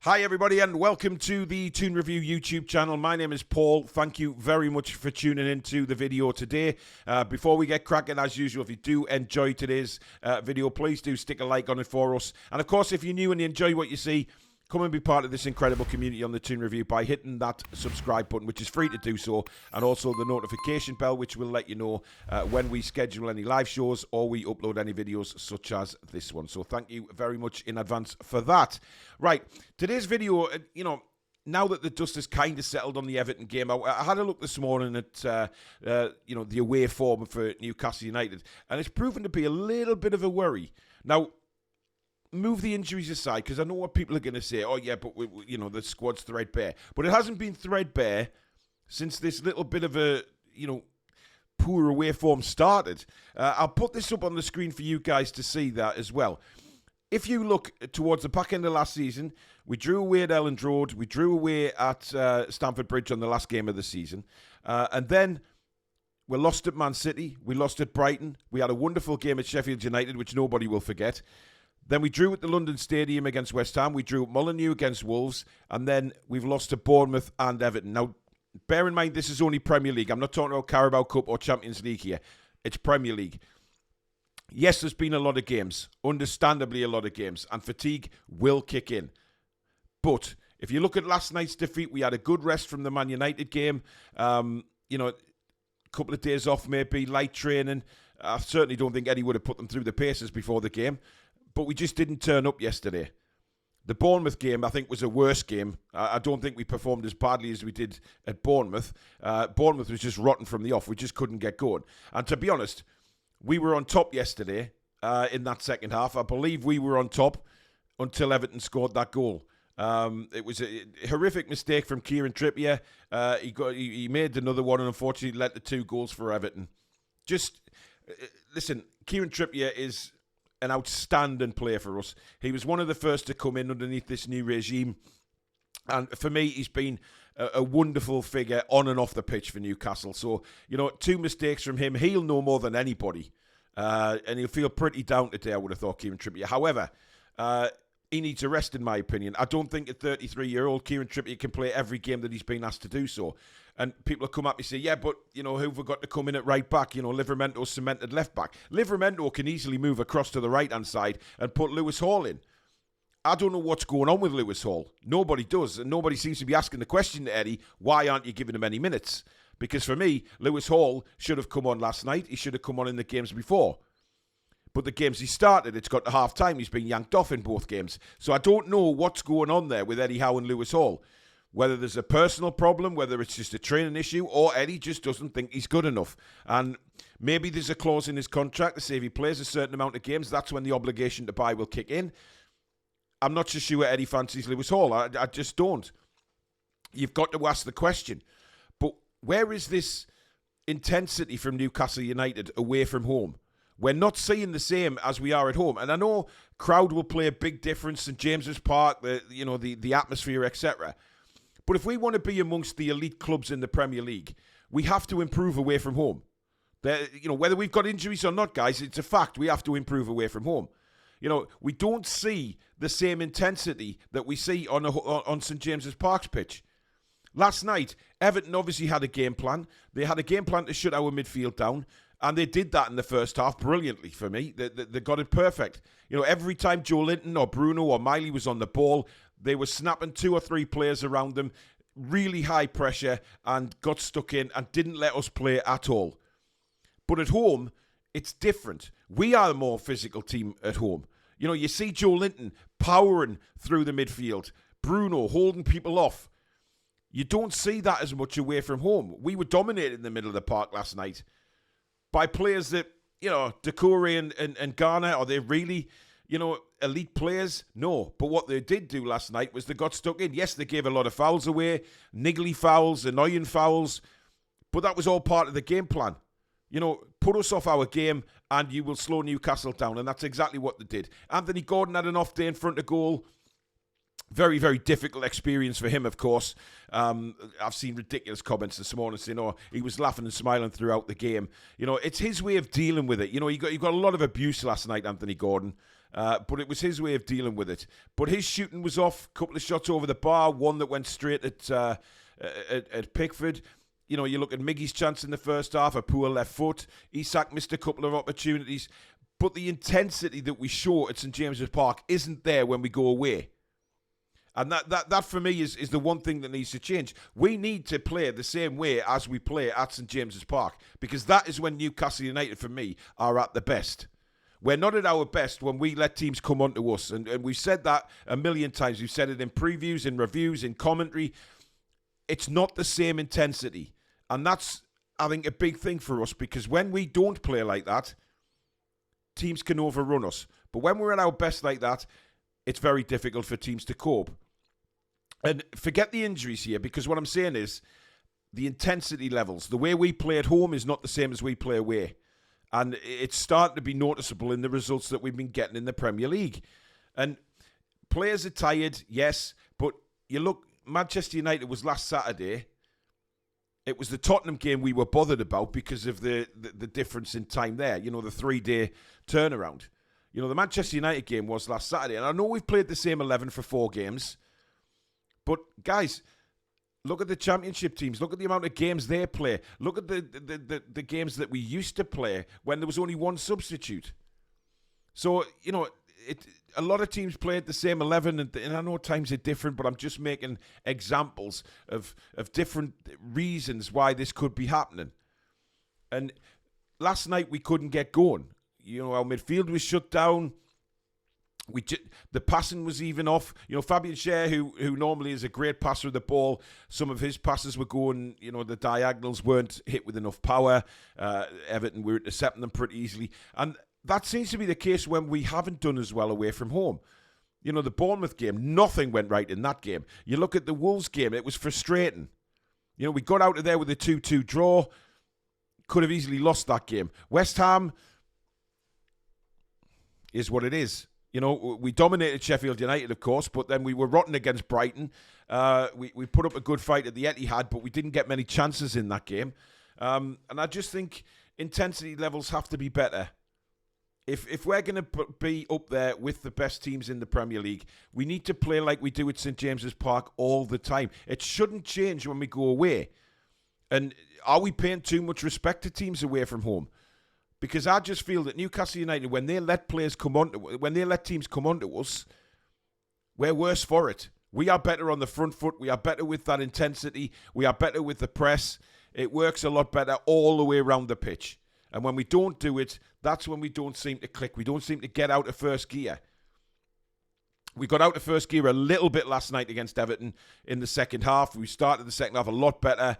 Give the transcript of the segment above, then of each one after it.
Hi everybody and welcome to the Toon Review YouTube channel. My name is Paul. Thank you very much for tuning into the video today. Before we get cracking, as usual, if you do enjoy today's video, please do stick a like on it for us. And of course, if you're new and you enjoy what you see, come and be part of this incredible community on the Toon Review by hitting that subscribe button, which is free to do so, and also the notification bell, which will let you know when we schedule any live shows or we upload any videos such as this one. So thank you very much in advance for that. Right, today's video, now that the dust has kind of settled on the Everton game, I had a look this morning at, the away form for Newcastle United, and it's proven to be a little bit of a worry. Now, move the injuries aside, because I know what people are going to say. Oh, yeah, but, the squad's threadbare. But it hasn't been threadbare since this little bit of a, poor away form started. I'll put this up on the screen for you guys to see that as well. If you look towards the back end of last season, we drew away at Elland Road. We drew away at Stamford Bridge on the last game of the season. And then we lost at Man City. We lost at Brighton. We had a wonderful game at Sheffield United, which nobody will forget. Then we drew at the London Stadium against West Ham. We drew at Molineux against Wolves. And then we've lost to Bournemouth and Everton. Now, bear in mind, this is only Premier League. I'm not talking about Carabao Cup or Champions League here. It's Premier League. Yes, there's been a lot of games. Understandably, a lot of games. And fatigue will kick in. But if you look at last night's defeat, we had a good rest from the Man United game. A couple of days off maybe, light training. I certainly don't think Eddie would have put them through the paces before the game. But we just didn't turn up yesterday. The Bournemouth game, I think, was a worse game. I don't think we performed as badly as we did at Bournemouth. Bournemouth was just rotten from the off. We just couldn't get going. And to be honest, we were on top yesterday in that second half. I believe we were on top until Everton scored that goal. It was a horrific mistake from Kieran Trippier. He made another one and unfortunately let the 2 goals for Everton. Listen, Kieran Trippier is an outstanding player for us. He was one of the first to come in underneath this new regime. And for me, he's been a wonderful figure on and off the pitch for Newcastle. So, 2 mistakes from him. He'll know more than anybody. And he'll feel pretty down today, I would have thought, Kieran Trippier. However, he needs a rest, in my opinion. I don't think a 33-year-old Kieran Trippier can play every game that he's been asked to do so. And people will come up and say, yeah, but, who've we got to come in at right back? Livermento's cemented left back. Livermento can easily move across to the right-hand side and put Lewis Hall in. I don't know what's going on with Lewis Hall. Nobody does. And nobody seems to be asking the question to Eddie, why aren't you giving him any minutes? Because for me, Lewis Hall should have come on last night. He should have come on in the games before. But the games he started, it's got to half-time. He's been yanked off in both games. So I don't know what's going on there with Eddie Howe and Lewis Hall. Whether there's a personal problem, whether it's just a training issue, or Eddie just doesn't think he's good enough. And maybe there's a clause in his contract to say if he plays a certain amount of games, that's when the obligation to buy will kick in. I'm not so sure Eddie fancies Lewis Hall. I just don't. You've got to ask the question. But where is this intensity from Newcastle United away from home? We're not seeing the same as we are at home. And I know crowd will play a big difference in James's Park, the atmosphere, etc. But if we want to be amongst the elite clubs in the Premier League, we have to improve away from home. Whether we've got injuries or not, guys, it's a fact. We have to improve away from home. We don't see the same intensity that we see on St James's Park's pitch. Last night, Everton obviously had a game plan. They had a game plan to shut our midfield down, and they did that in the first half brilliantly for me. They got it perfect. Every time Joe Linton or Bruno or Miley was on the ball, they were snapping 2 or 3 players around them, really high pressure, and got stuck in and didn't let us play at all. But at home, it's different. We are a more physical team at home. You see Joe Linton powering through the midfield, Bruno holding people off. You don't see that as much away from home. We were dominated in the middle of the park last night by players that, Decore and Garner, are they really, elite players? No. But what they did do last night was they got stuck in. Yes, they gave a lot of fouls away, niggly fouls, annoying fouls, but that was all part of the game plan. Put us off our game and you will slow Newcastle down. And that's exactly what they did. Anthony Gordon had an off day in front of goal. Very, very difficult experience for him, of course. I've seen ridiculous comments this morning saying, he was laughing and smiling throughout the game. It's his way of dealing with it. He got a lot of abuse last night, Anthony Gordon. but it was his way of dealing with it. But his shooting was off, a couple of shots over the bar, one that went straight at Pickford. You know, you look at Miggy's chance in the first half, a poor left foot. Isak missed a couple of opportunities. But the intensity that we show at St James's Park isn't there when we go away. And that for me is the one thing that needs to change. We need to play the same way as we play at St James's Park, because that is when Newcastle United, for me, are at the best. We're not at our best when we let teams come onto us. And we've said that a million times. We've said it in previews, in reviews, in commentary. It's not the same intensity. And that's, I think, a big thing for us, because when we don't play like that, teams can overrun us. But when we're at our best like that, it's very difficult for teams to cope. And forget the injuries here, because what I'm saying is the intensity levels, the way we play at home is not the same as we play away. And it's starting to be noticeable in the results that we've been getting in the Premier League. And players are tired, yes, but you look, Manchester United was last Saturday. It was the Tottenham game we were bothered about because of the difference in time there, you know, the 3-day turnaround. You know, the Manchester United game was last Saturday. And I know we've played the same 11 for 4 games. But, guys, look at the championship teams. Look at the amount of games they play. Look at the games that we used to play when there was only one substitute. So, you know, a lot of teams played the same 11, and I know times are different, but I'm just making examples of different reasons why this could be happening. And last night we couldn't get going. You know, our midfield was shut down. The passing was even off. You know, Fabian Schär, who normally is a great passer of the ball, some of his passes were going, you know, the diagonals weren't hit with enough power. Everton were intercepting them pretty easily. And that seems to be the case when we haven't done as well away from home. You know, the Bournemouth game, nothing went right in that game. You look at the Wolves game, it was frustrating. You know, we got out of there with a 2-2 draw. Could have easily lost that game. West Ham is what it is. You know, we dominated Sheffield United, of course, but then we were rotten against Brighton. We put up a good fight at the Etihad, but we didn't get many chances in that game. And I just think intensity levels have to be better. If we're going to be up there with the best teams in the Premier League, we need to play like we do at St James's Park all the time. It shouldn't change when we go away. And are we paying too much respect to teams away from home? Because I just feel that Newcastle United, when they let teams come onto us, we're worse for it. We are better on the front foot. We are better with that intensity. We are better with the press. It works a lot better all the way around the pitch. And when we don't do it, that's when we don't seem to click. We don't seem to get out of first gear. We got out of first gear a little bit last night against Everton in the second half. We started the second half a lot better.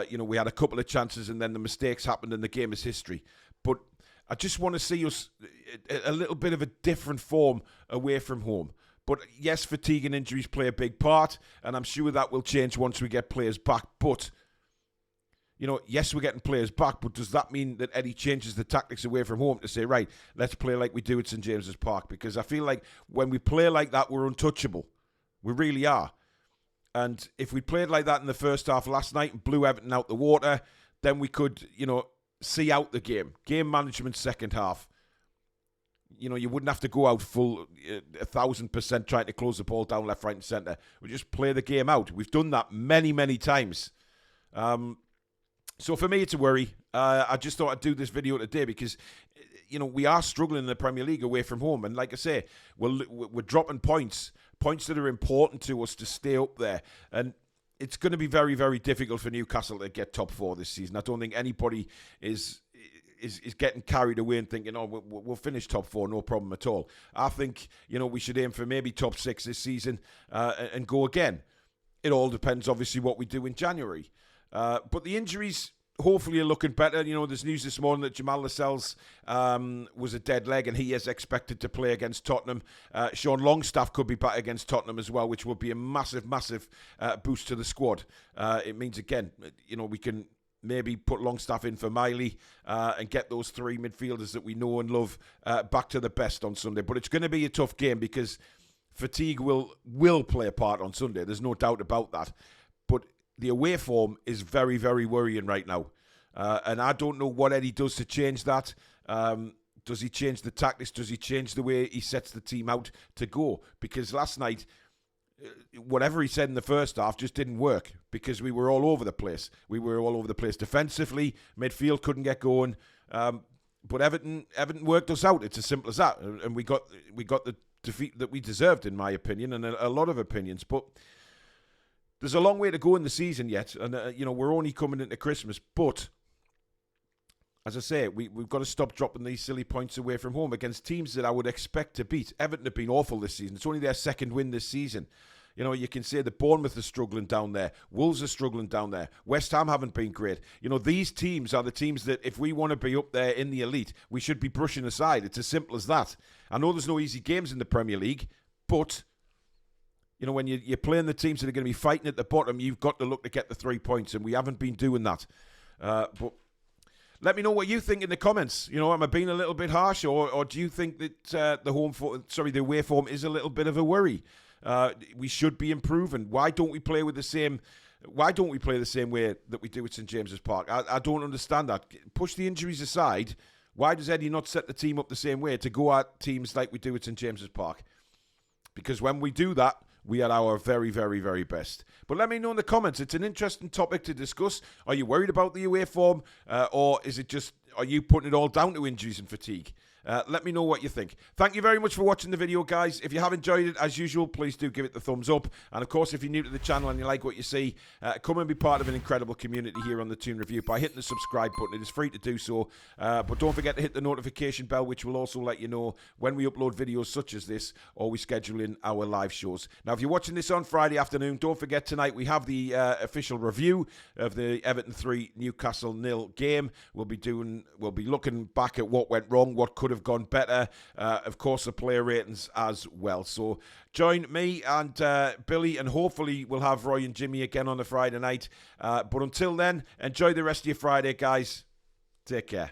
You know, we had a couple of chances and then the mistakes happened and the game is history. But I just want to see us a little bit of a different form away from home. But yes, fatigue and injuries play a big part, and I'm sure that will change once we get players back. But, you know, yes, we're getting players back, but does that mean that Eddie changes the tactics away from home to say, right, let's play like we do at St James's Park? Because I feel like when we play like that, we're untouchable. We really are. And if we played like that in the first half last night and blew Everton out the water, then we could, you know, see out the game. Game management second half. You know, you wouldn't have to go out full 1,000% trying to close the ball down left, right and centre. We just play the game out. We've done that many, many times. So for me, it's a worry. I just thought I'd do this video today because, you know, we are struggling in the Premier League away from home. And like I say, we're dropping points that are important to us to stay up there. And it's going to be very, very difficult for Newcastle to get top 4 this season. I don't think anybody is getting carried away and thinking, oh, we'll finish top 4, no problem at all. I think, you know, we should aim for maybe top 6 this season and go again. It all depends, obviously, what we do in January. But the injuries hopefully are looking better. You know, there's news this morning that Jamal Lascelles was a dead leg and he is expected to play against Tottenham. Sean Longstaff could be back against Tottenham as well, which would be a massive, massive boost to the squad. It means, again, you know, we can maybe put Longstaff in for Miley and get those 3 midfielders that we know and love back to the best on Sunday. But it's going to be a tough game because fatigue will play a part on Sunday. There's no doubt about that. But the away form is very, very worrying right now. And I don't know what Eddie does to change that. Does he change the tactics? Does he change the way he sets the team out to go? Because last night, whatever he said in the first half just didn't work because we were all over the place. We were all over the place defensively. Midfield couldn't get going. But Everton worked us out. It's as simple as that. And we got the defeat that we deserved, in my opinion, and a lot of opinions. But there's a long way to go in the season yet. And, we're only coming into Christmas. But, as I say, we've got to stop dropping these silly points away from home against teams that I would expect to beat. Everton have been awful this season. It's only their second win this season. You can say that Bournemouth are struggling down there. Wolves are struggling down there. West Ham haven't been great. These teams are the teams that if we want to be up there in the elite, we should be brushing aside. It's as simple as that. I know there's no easy games in the Premier League, but, when you're playing the teams that are going to be fighting at the bottom, you've got to look to get the 3 points, and we haven't been doing that. But let me know what you think in the comments. Am I being a little bit harsh, or do you think that the away form is a little bit of a worry? We should be improving. Why don't we play the same way that we do at St James's Park? I don't understand that. Push the injuries aside. Why does Eddie not set the team up the same way to go at teams like we do at St James's Park? Because when we do that, we are our very, very, very best. But let me know in the comments. It's an interesting topic to discuss. Are you worried about the away form? Or are you putting it all down to injuries and fatigue? Let me know what you think. Thank you very much for watching the video, guys. If you have enjoyed it, as usual, please do give it the thumbs up. And, of course, if you're new to the channel and you like what you see, come and be part of an incredible community here on the Toon Review by hitting the subscribe button. It is free to do so. But don't forget to hit the notification bell, which will also let you know when we upload videos such as this or we schedule in our live shows. Now, if you're watching this on Friday afternoon, don't forget tonight we have the official review of the Everton 3 Newcastle 0 game. We'll be looking back at what went wrong, what could have gone better, of course the player ratings as well. So join me and Billy, and hopefully we'll have Roy and Jimmy again on the Friday night, but until then, enjoy the rest of your Friday, guys. Take care.